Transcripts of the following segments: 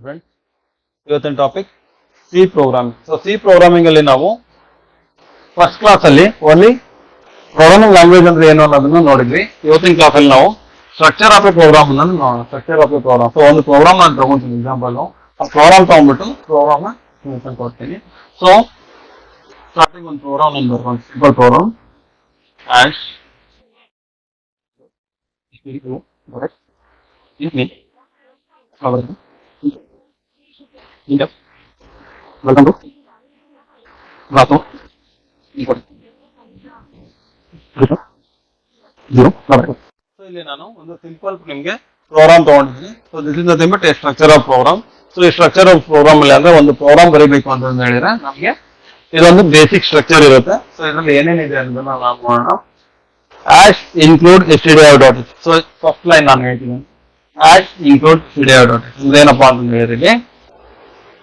Friends, ಇವತ್ತಿನ topic C programming. So C programming ಅಲ್ಲಿ ನಾವು ಫಸ್ಟ್ ಕ್ಲಾಸ್ ಅಲ್ಲಿ ಓನ್ಲಿ ಪ್ರೋಗ್ರಾಮಿಂಗ್ ಲ್ಯಾಂಗ್ವೇಜ್ ಅಂದ್ರೆ ಏನು ಅನ್ನೋದನ್ನ ನೋಡಿದ್ವಿ. ಇವತ್ತಿನ ಕ್ಲಾಸ್ ಅಲ್ಲಿ ನಾವು ಸ್ಟ್ರಕ್ಚರ್ ಆಫ್ ಎ ಪ್ರೋಗ್ರಾಮ್ ಅನ್ನು ನೋಡೋಣ. Structure of a program. So ಒಂದು ಪ್ರೋಗ್ರಾಮ್ ನಾನು ತಗೊಂತೀನಿ ಎಕ್ಸಾಂಪಲ್. ಆ ಪ್ರೋಗ್ರಾಮ್ ತಗೊಂಡ್ಬಿಟ್ಟು ಪ್ರೋಗ್ರಾಮ್ ನ ಕೊಡ್ತೀನಿ. ಸೊ ಸ್ಟಾರ್ಟಿಂಗ್ ಒಂದು ಪ್ರೋಗ್ರಾಮ್ ನಾನು ಬರ್ಕೊಂಡು simple program as welcome to Rathod so ಇಲ್ಲಿ ನಾನು ಒಂದು ಸಿಂಪಲ್ ನಿಮ್ಗೆ ಪ್ರೋಗ್ರಾಮ್ ತಗೊಂಡಿದ್ದೀನಿ. So this is nothing but a structure of program. So ಈ ಸ್ಟ್ರಕ್ಚರ್ ಆಫ್ ಪ್ರೋಗ್ರಾಮ್ ಅಲ್ಲಿ ಅಂದ್ರೆ ಒಂದು ಪ್ರೋಗ್ರಾಮ್ ಬರೀಬೇಕು ಅಂತ ಹೇಳಿದ್ರೆ ನಮಗೆ ಇದೊಂದು ಬೇಸಿಕ್ ಸ್ಟ್ರಕ್ಚರ್ ಇರುತ್ತೆ. ಸೊ ಇದರಲ್ಲಿ ಏನೇನಿದೆ ಅನ್ನೋದನ್ನ ನಾವು ಮಾಡೋಣ. Hash include stdio.h. So first line ನಾನು ಹೇಳ್ತೀನಿ, ಆಶ್ ಇನ್ಕ್ಲೂಡ್ stdio.h ಅಂದ್ರೆ ಏನಪ್ಪಾ ಅಂತ ಹೇಳಿದ್ರೆ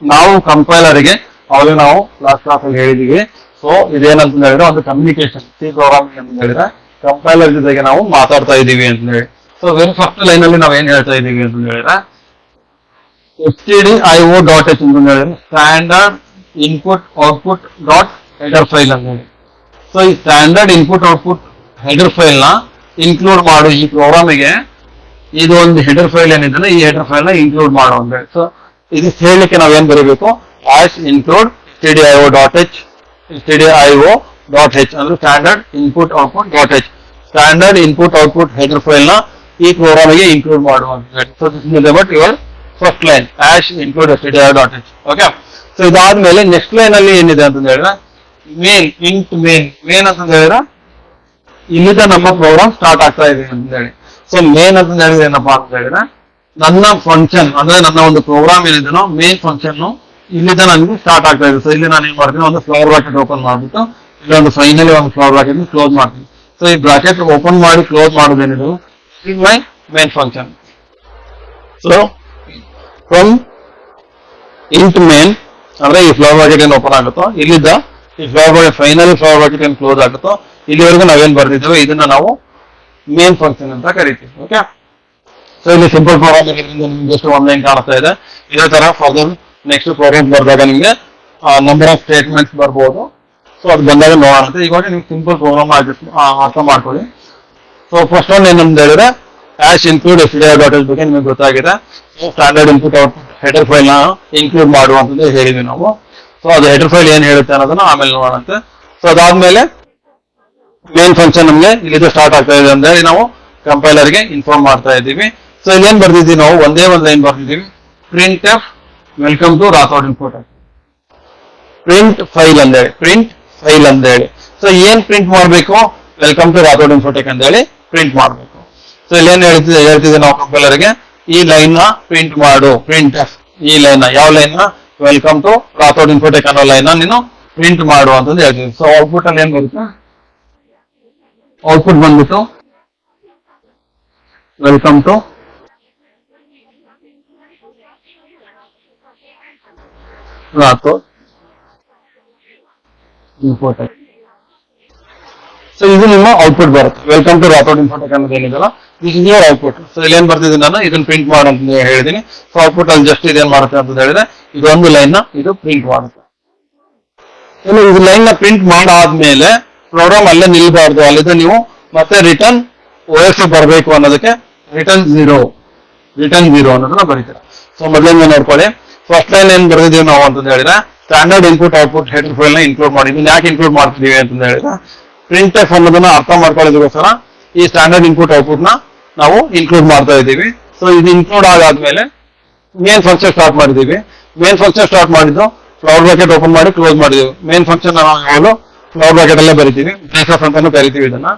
ನಾವು ಕಂಪೈಲರ್ಗೆ ಅವಾಗ ನಾವು ಲಾಸ್ಟ್ ಕ್ಲಾಸ್ ಅಲ್ಲಿ ಹೇಳಿದೀವಿ. ಸೊ ಇದೇನಂತ ಹೇಳಿದ್ರೆ ಒಂದು ಕಮ್ಯುನಿಕೇಶನ್ ಸಿ ಪ್ರೋಗ್ರಾಮಿಂಗ್ ಅಂತ ಹೇಳಿದ್ರೆ ಕಂಪೈಲರ್ ಜೊತೆಗೆ ನಾವು ಮಾತಾಡ್ತಾ ಇದೀವಿ ಅಂತ ಹೇಳಿ. ಸೊ ವೆರಿ ಫಸ್ಟ್ ಲೈನ್ ಅಲ್ಲಿ ನಾವ್ ಏನ್ ಹೇಳ್ತಾ ಇದೀವಿ ಅಂತ ಹೇಳಿದ್ರೆ stdio.h ಅಂತ ಹೇಳಿದ್ರೆ standard input output dot header file ಅಂತ ಹೇಳಿ. ಸೊ ಈ standard input output header file ನ ಇನ್ಕ್ಲೂಡ್ ಮಾಡು ಈ ಪ್ರೋಗ್ರಾಮಿಗೆ. ಇದು ಒಂದು ಹೆಡರ್ ಫೈಲ್ ಏನಿದೆ ಈ ಹೆಡರ್ ಫೈಲ್ ನ ಇನ್ಕ್ಲೂಡ್ ಮಾಡು ಅಂತ ಹೇಳಿ. ಸೊ ಇದು ಹೇಳಲಿಕ್ಕೆ ನಾವೇನ್ ಬರೀಬೇಕು, ಆಶ್ ಇನ್ಕ್ಲೂಡ್ stdio.h ಅಂದ್ರೆ standard input output dot H. Standard input output header file ನ ಈ ಪ್ರೋಗ್ರಾಮಿಗೆ ಇನ್ಕ್ಲೂಡ್ ಮಾಡುವ ಅಂತ ಹೇಳಿ. So this is about your first line, hash include stdio.h. Okay. So ಇದಾದ್ಮೇಲೆ ನೆಕ್ಸ್ಟ್ ಲೈನ್ ಅಲ್ಲಿ ಏನಿದೆ ಅಂತ ಹೇಳಿದ್ರೆ ಮೇನ್ ಇಂಟ್ ಮೇನ್ ಅಂತ ಹೇಳಿದ್ರೆ ಇಲ್ಲಿಂದ ನಮ್ಮ ಪ್ರೋಗ್ರಾಮ್ ಸ್ಟಾರ್ಟ್ ಆಗ್ತಾ ಇದೆ ಅಂತ ಹೇಳಿ. ಸೊ ಮೇನ್ ಅಂತ ಹೇಳಿದ್ರೆ ಏನಪ್ಪಾ ಅಂತ ಹೇಳಿದ್ರೆ ನನ್ನ ಫಂಕ್ಷನ್ ಅಂದ್ರೆ ನನ್ನ ಒಂದು ಪ್ರೋಗ್ರಾಮ್ ಏನಿದೆನೋ ಮೇನ್ ಫಂಕ್ಷನ್ ಇಲ್ಲಿಂದ ನನಗೆ ಸ್ಟಾರ್ಟ್ ಆಗ್ತಾ ಇದೆ. ಸೊ ಇಲ್ಲಿ ನಾನು ಏನ್ ಮಾಡ್ತೀನಿ, ಒಂದು ಫ್ಲವರ್ ಬ್ರಾಕೆಟ್ ಓಪನ್ ಮಾಡ್ಬಿಟ್ಟು ಇಲ್ಲಿ ಒಂದು ಫೈನಲಿ ಒಂದು ಫ್ಲವರ್ ಬ್ರಾಕೆಟ್ ಕ್ಲೋಸ್ ಮಾಡ್ತೀನಿ. ಸೊ ಈ ಬ್ರಾಕೆಟ್ ಓಪನ್ ಮಾಡಿ ಕ್ಲೋಸ್ ಮಾಡೋದೇನಿದು in my main function. So from int main ಅಂದ್ರೆ ಈ ಫ್ಲವರ್ ಬ್ರಾಕೆಟ್ ಏನ್ ಓಪನ್ ಆಗುತ್ತೋ ಇಲ್ಲಿದ್ದ ಈ flower bracket finally flower bracket ಏನ್ ಕ್ಲೋಸ್ ಆಗುತ್ತೋ ಇಲ್ಲಿವರೆಗೂ ನಾವೇನ್ ಬರ್ದಿದ್ದೇವೆ ಇದನ್ನ ನಾವು ಮೇನ್ ಫಂಕ್ಷನ್ ಅಂತ ಕರಿತೀವಿ. ಓಕೆ. ಸೊ ಇಲ್ಲಿ ಸಿಂಪಲ್ ಪ್ರೋಗ್ರಾಮ್ ಇರೋದ್ರಿಂದ ನಿಮ್ಗೆ ಜಸ್ಟ್ ಒಂದ್ ಲೈನ್ ಕಾಣಿಸ್ತಾ ಇದೆ. ಇದೇ ತರ ಫರ್ದರ್ ನೆಕ್ಸ್ಟ್ ಪ್ರೋಗ್ರಾಮ್ ಬರ್ದಾಗ ನಿಮ್ಗೆ ನಂಬರ್ ಆಫ್ ಸ್ಟೇಟ್ಮೆಂಟ್ಸ್ ಬರ್ಬೋದು. ಸೊ ಅದು ಬಂದಾಗ ನೋಡೋಣ. ಇವಾಗ ನೀವು ಸಿಂಪಲ್ ಪ್ರೋಗ್ರಾಮ್ ಅರ್ಥ ಮಾಡ್ಕೊಳ್ಳಿ. ಸೊ ಫಸ್ಟ್ ಒನ್ ಏನಂತ ಹೇಳಿದ್ರೆ ಆಶ್ ಇನ್ಕ್ಲೂಡ್ stdio.h ಬಗ್ಗೆ ನಿಮಗೆ ಗೊತ್ತಾಗಿದೆ. Standard input output header file ನ ಇನ್ಕ್ಲೂಡ್ ಮಾಡುವಂತದ್ದು ಹೇಳಿದ್ವಿ ನಾವು. ಸೊ ಅದು ಹೆಡರ್ ಫೈಲ್ ಏನ್ ಹೇಳುತ್ತೆ ಅನ್ನೋದನ್ನ ಆಮೇಲೆ ನೋಡೋಣಂತೆ. ಸೊ ಅದಾದ್ಮೇಲೆ ಮೇನ್ ಫಂಕ್ಷನ್ ನಮ್ಗೆ ಇಲ್ಲಿಂದ ಸ್ಟಾರ್ಟ್ ಆಗ್ತಾ ಇದೆ ಅಂತ ಹೇಳಿ ನಾವು ಕಂಪೈಲರ್ಗೆ ಇನ್ಫಾರ್ಮ್ ಮಾಡ್ತಾ ಇದ್ದೀವಿ. ಸೊ ಇಲ್ಲಿ ಏನ್ ಬರ್ದಿದ್ದೀವಿ ನಾವು, ಒಂದೇ ಒಂದು ಲೈನ್ ಬರ್ದಿದ್ದೀವಿ, print F welcome to Rathod Infotech. Print file ಅಂತ ಹೇಳಿ. ಸೊ ಏನ್ ಪ್ರಿಂಟ್ ಮಾಡ್ಬೇಕು, ವೆಲ್ಕಮ್ ಟು ರಾಥೋಡ್ ಇನ್ಫೋಟೆಕ್ ಅಂತ ಹೇಳಿ ಪ್ರಿಂಟ್ ಮಾಡ್ಬೇಕು. ಸೊ ಇಲ್ಲಿ ಏನ್ ಹೇಳ್ತಿದ್ದೆ ನಾವು ಕಂಪೈಲರ್ಗೆ, ಈ ಲೈನ್ ನ ಪ್ರಿಂಟ್ ಮಾಡು, ಪ್ರಿಂಟ್ ಎಫ್ ಈ ಲೈನ್ ನ, ಯಾವ ಲೈನ್ ನ, ವೆಲ್ಕಮ್ ಟು ರಾಥೋಡ್ ಇನ್ಫೋಟೆಕ್ ಅನ್ನೋ ಲೈನ್ ನ ನೀನು ಪ್ರಿಂಟ್ ಮಾಡು ಅಂತಂದು ಹೇಳ್ತೀವಿ. ಸೊ ಔಟ್ಪುಟ್ ಅಲ್ಲಿ ಏನ್ ಬರುತ್ತೆ, ಔಟ್ಪುಟ್ ಬಂದ್ಬಿಟ್ಟು welcome to Rathod Infotech. So ಇದು ನಿಮ್ಮ ಔಟ್ಪುಟ್ ಬರುತ್ತೆ. ವೆಲ್ಕಮ್ ಟು ರಾಥೋಡ್ ಇನ್ಫೋಟೆಕ್ ಅನ್ನೋದು ಏನಿದೆಲ್ಲ this is your output. So ಇಲ್ಲಿ ಏನ್ ಬರ್ತಿದ್ದೀನಿ ನಾನು, ಇದನ್ನ ಪ್ರಿಂಟ್ ಮಾಡು ಅಂತ ಹೇಳಿದೀನಿ. ಸೊ ಔಟ್ಪುಟ್ ಅಲ್ಲಿ ಜಸ್ಟ್ ಇದೇನ್ ಮಾಡುತ್ತೆ ಅಂತ ಹೇಳಿದ್ರೆ ಇದೊಂದು ಲೈನ್ ನ ಇದು ಪ್ರಿಂಟ್ ಮಾಡುತ್ತೆ. ಇನ್ನು ಇದು ಲೈನ್ ನ ಪ್ರಿಂಟ್ ಮಾಡಾದ್ಮೇಲೆ ಪ್ರೋಗ್ರಾಮ್ ಅಲ್ಲೇ ನಿಲ್ಬಾರ್ದು, ಅಲ್ಲಿಂದ ನೀವು ಮತ್ತೆ ರಿಟರ್ನ್ OS ಬರಬೇಕು ಅನ್ನೋದಕ್ಕೆ ರಿಟರ್ನ್ ಝೀರೋ ಅನ್ನೋದನ್ನ ಬರೀತೀರ. ಸೊ ಮೊದಲಿಂದ ನೋಡ್ಕೊಳ್ಳಿ. ಫಸ್ಟ್ ಲೈನ್ ಏನ್ ಬರ್ದಿದೀವಿ ನಾವು ಅಂತ ಹೇಳಿದ್ರೆ standard input output header file ನ ಇನ್ಕ್ಲೂಡ್ ಮಾಡಿದ್ವಿ. ಯಾಕೆ ಇನ್ಕ್ಲೂಡ್ ಮಾಡ್ತಿದೀವಿ ಅಂತ ಹೇಳಿದ್ರೆ ಪ್ರಿಂಟ್ ಎಫ್ ಅನ್ನೋದನ್ನ ಅರ್ಥ ಮಾಡ್ಕೊಳ್ಳೋದಕ್ಕೋಸ್ಕರ ಈ ಸ್ಟ್ಯಾಂಡರ್ಡ್ ಇನ್ಪುಟ್ ಔಟ್ಪುಟ್ ನ ನಾವು ಇನ್ಕ್ಲೂಡ್ ಮಾಡ್ತಾ ಇದ್ದೀವಿ. ಸೊ ಇದು ಇನ್ಕ್ಲೂಡ್ ಆಗಾದ್ಮೇಲೆ ಮೇನ್ ಫಂಕ್ಷನ್ ಸ್ಟಾರ್ಟ್ ಮಾಡಿದೀವಿ. ಮೇನ್ ಫಂಕ್ಷನ್ ಸ್ಟಾರ್ಟ್ ಮಾಡಿದ್ದು ಫ್ಲವರ್ ಬ್ರಾಕೆಟ್ ಓಪನ್ ಮಾಡಿ ಕ್ಲೋಸ್ ಮಾಡಿದೀವಿ. ಮೇನ್ ಫಂಕ್ಷನ್ ನಾವು ಫ್ಲವರ್ ಬ್ರಾಕೆಟ್ ಅಲ್ಲೇ ಬರಿತೀವಿ, ಬೇಸ್ ಆಫ್ ಅಂತಾನು ಕರಿತೀವಿ ಇದನ್ನ.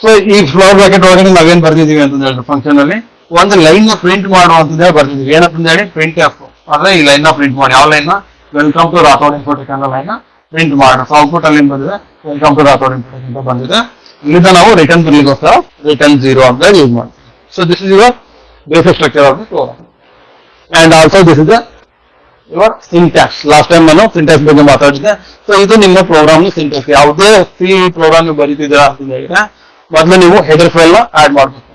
ಸೊ ಈ ಫ್ಲವರ್ ಬ್ರಾಕೆಟ್ ಒಳಗಡೆ ನಾವೇನ್ ಬರ್ದಿದೀವಿ ಅಂತ ಹೇಳಿದ್ರೆ ಫಂಕ್ಷನ್ ಅಲ್ಲಿ ಒಂದು ಲೈನ್ ನ ಪ್ರಿಂಟ್ ಮಾಡುವಂತಂದೇ ಬರ್ದಿದೀವಿ. ಏನಂತ ಹೇಳಿ ಪ್ರಿಂಟ್ ಎಫ್ ಅಂದ್ರೆ ಈ ಲೈನ್ ನ ಪ್ರಿಂಟ್ ಮಾಡಿ, ಯಾವ ಲೈನ್ ನ, ವೆಲ್ಕಮ್ ಟು ರಾಥೋಡ್ ಇನ್ಫೋಟೆಕ್ ಅನ್ನೋ ಲೈನ್ ನ ಪ್ರಿಂಟ್ ಮಾಡೋಣ. ಸೊ ಔಟ್ಪುಟ್ ಅಲ್ಲಿ ಏನ್ ಬಂದಿದೆ, ವೆಲ್ಕಮ್ ಟು ರಾಥೋಡ್ ಇನ್ಫೋಟೆಕ್ ಅಂತ ಬಂದಿದೆ. ಇಲ್ಲಿಂದ ನಾವು ರಿಟರ್ನ್ ಬರ್ಲಿಕ್ಕೋಸ್ಕರ ರಿಟರ್ನ್ ಝೀರೋ ಅಂತ ಯೂಸ್ ಮಾಡ್ತೀವಿ. So this is your basic structure of the program. And also this is your syntax. Last time ನಾನು ಸಿಂಟ್ಯಾಕ್ಸ್ ಬಗ್ಗೆ ಮಾತಾಡಿದ್ದೆ. ಸೊ ಇದು ನಿಮ್ಮ ಪ್ರೋಗ್ರಾಮ್ ಸಿಂಟ್ಯಾಕ್ಸ್. ಯಾವುದೇ ಸಿ ಪ್ರೋಗ್ರಾಮ್ ಬರೀತಿದ್ದೀರಾ ಅಂತ ಹೇಳಿದ್ರೆ ಮೊದಲು ನೀವು ಹೆಡರ್ ಫೈಲ್ ನ ಆಡ್ ಮಾಡಬೇಕು.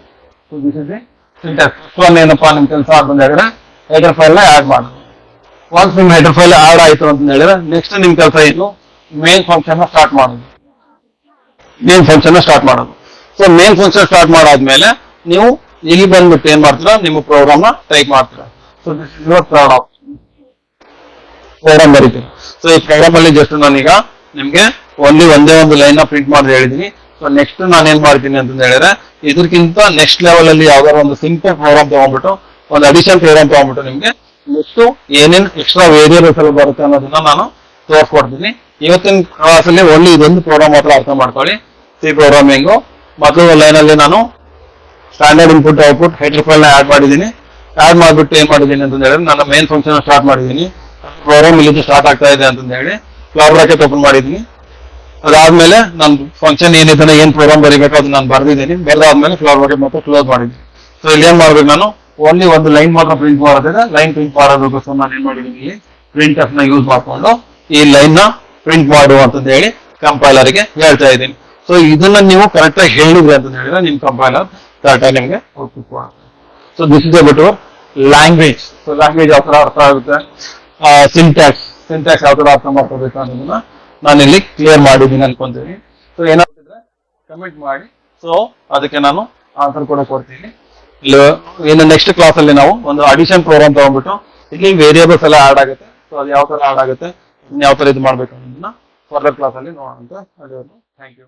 So this is the syntax. So ಏನಪ್ಪಾ ನಿಮ್ ಕೆಲಸ ಅಂತ ಹೇಳಿದ್ರೆ ಹೆಡರ್ ಫೈಲ್ ನ ಆಡ್ ಮಾಡೋದು. ಒನ್ಸ್ ನಿಮ್ ಹೆಡರ್ ಫೈಲ್ ಆಡ್ ಆಯ್ತು ಅಂತ ಹೇಳಿದ್ರೆ ನೆಕ್ಸ್ಟ್ ನಿಮ್ ಕೆಲಸ ಏನು, ಮೇನ್ ಫಂಕ್ಷನ್ ನ ಸ್ಟಾರ್ಟ್ ಮಾಡೋದು. ಸೊ ಮೇನ್ ಫಂಕ್ಷನ್ ಸ್ಟಾರ್ಟ್ ಮಾಡಾದ್ಮೇಲೆ ನೀವು ಇಲ್ಲಿ ಬಂದ್ಬಿಟ್ಟು ಏನ್ ಮಾಡ್ತೀರಾ, ನಿಮ್ಮ ಪ್ರೋಗ್ರಾಮ್ ನ ಟೈಪ್ ಮಾಡ್ತೀರಾ. So this is your third option, program ಬರೀತೀರಿ. ಸೊ ಈ ಪ್ರೋಗ್ರಾಮ್ ಅಲ್ಲಿ ಜಸ್ಟ್ ನಾನೀಗ ನಿಮ್ಗೆ ಒಂದೇ ಒಂದು ಲೈನ್ ನ ಪ್ರಿಂಟ್ ಮಾಡಿ ಹೇಳಿದೀನಿ. ಸೊ ನೆಕ್ಸ್ಟ್ ನಾನು ಏನ್ ಮಾಡ್ತೀನಿ ಅಂತ ಹೇಳಿದ್ರೆ, ಇದಕ್ಕಿಂತ ನೆಕ್ಸ್ಟ್ ಲೆವೆಲ್ ಅಲ್ಲಿ ಯಾವ್ದಾದ್ರು ಒಂದು ಸಿಂಪಲ್ ಪ್ರೋಗ್ರಾಮ್ ತಗೊಂಡ್ಬಿಟ್ಟು, ಒಂದು ಅಡಿಷನ್ ಪ್ರೋಗ್ರಾಮ್ ತಗೊಂಡ್ಬಿಟ್ಟು ನಿಮ್ಗೆ ನೆಕ್ಸ್ಟ್ ಏನೇನ್ ಎಕ್ಸ್ಟ್ರಾ ವೇರಿಯೇಬಲ್ಸ್ ಎಲ್ಲ ಬರುತ್ತೆ ಅನ್ನೋದನ್ನ ನಾನು ತೋರಿಸ್ಕೊಡ್ತೀನಿ. ಇವತ್ತಿನ ಕ್ಲಾಸ್ ಅಲ್ಲಿ ಓನ್ಲಿ ಇದೊಂದು ಪ್ರೋಗ್ರಾಮ್ ಮಾತ್ರ ಅರ್ಥ ಮಾಡ್ಕೊಳ್ಳಿ. ಸಿ ಪ್ರೋಗ್ರಾಮಿಂಗು ಮೊದಲು ಲೈನ್ ಅಲ್ಲಿ ನಾನು standard input output header file ನ ಆಡ್ ಮಾಡಿದ್ದೀನಿ. ಆಡ್ ಮಾಡ್ಬಿಟ್ಟು ಏನ್ ಮಾಡಿದ್ದೀನಿ ಅಂತ ಹೇಳಿದ್ರೆ, ನನ್ನ ಮೇನ್ ಫಂಕ್ಷನ್ ಸ್ಟಾರ್ಟ್ ಮಾಡಿದ್ದೀನಿ. ಪ್ರೋಗ್ರಾಮ್ ಇಲ್ಲಿಂದ ಸ್ಟಾರ್ಟ್ ಆಗ್ತಾ ಇದೆ ಅಂತ ಹೇಳಿ ಫ್ಲವರ್ ಬ್ರಾಕೆಟ್ ಓಪನ್ ಮಾಡಿದ್ದೀನಿ. ಅದಾದ್ಮೇಲೆ ನಾನು ಫಂಕ್ಷನ್ ಏನಿದೆ, ಏನ್ ಪ್ರೋಗ್ರಾಮ್ ಬರೀಬೇಕು ಅದು ನಾನು ಬರ್ದಿದ್ದೀನಿ. ಬರ್ದಾದ್ಮೇಲೆ ಫ್ಲವರ್ ಬ್ರಾಕೆಟ್ ಮತ್ತೆ ಕ್ಲೋಸ್ ಮಾಡಿದ್ದೀನಿ. ಸೊ ಇಲ್ಲಿ ಏನ್ ಮಾಡ್ಬೇಕು, ನಾನು ಓನ್ಲಿ ಒಂದು ಲೈನ್ ಮಾತ್ರ ಪ್ರಿಂಟ್ ಮಾಡೋದಿದೆ. ಲೈನ್ ಪ್ರಿಂಟ್ ಮಾಡೋದಕ್ಕೋಸ್ಕರ ನಾನು ಏನ್ ಮಾಡಿದ್ದೀನಿ, ಇಲ್ಲಿ ಪ್ರಿಂಟ್ ಎಫ್ ನ ಯೂಸ್ ಮಾಡ್ಕೊಂಡು ಈ ಲೈನ್ ನ ಪ್ರಿಂಟ್ ಮಾಡು ಅಂತ ಹೇಳಿ ಕಂಪೈಲರ್ಗೆ ಹೇಳ್ತಾ ಇದ್ದೀನಿ. ಸೊ ಇದನ್ನ ನೀವು ಕರೆಕ್ಟ್ ಆಗಿ ಹೇಳಿದ್ರಿ ಅಂತ ಹೇಳಿದ್ರೆ ನಿಮ್ ಕಂಪೈಲರ್ ಕರೆಕ್ಟ್ ಆಗಿ ನಿಮ್ಗೆ ಔಟ್ಪುಟ್ ಮಾಡುತ್ತೆ. So this is about your language. So language ಯಾವ ತರ ಅರ್ಥ ಆಗುತ್ತೆ, ಸಿಂಟ್ಯಾಕ್ಸ್ ಯಾವ ತರ ಅರ್ಥ ಮಾಡ್ಕೋಬೇಕು ಅನ್ನೋದನ್ನ ನಾನು ಇಲ್ಲಿ ಕ್ಲಿಯರ್ ಮಾಡಿದ್ದೀನಿ ಅನ್ಕೊಂತೀನಿ. ಸೊ ಏನಾಗ್ತಿದ್ರೆ ಕಮೆಂಟ್ ಮಾಡಿ, ಸೊ ಅದಕ್ಕೆ ನಾನು ಆನ್ಸರ್ ಕೂಡ ಕೊಡ್ತೀನಿ. ಇನ್ನು ನೆಕ್ಸ್ಟ್ ಕ್ಲಾಸ್ ಅಲ್ಲಿ ನಾವು ಒಂದು ಅಡಿಷನ್ ಪ್ರೋಗ್ರಾಮ್ ತಗೊಂಡ್ಬಿಟ್ಟು ಇಲ್ಲಿ ವೇರಿಯೇಬಲ್ಸ್ ಎಲ್ಲ ಆಡ್ ಆಗುತ್ತೆ. ಸೊ ಅದು ಯಾವ ತರ ಆಡ್ ಆಗುತ್ತೆ, ಯಾವ ತರ ಇದು ಮಾಡ್ಬೇಕು ಅನ್ನೋದನ್ನ ಫರ್ದರ್ ಕ್ಲಾಸ್ ಅಲ್ಲಿ ನೋಡೋಣ ಅಂತ. Thank you.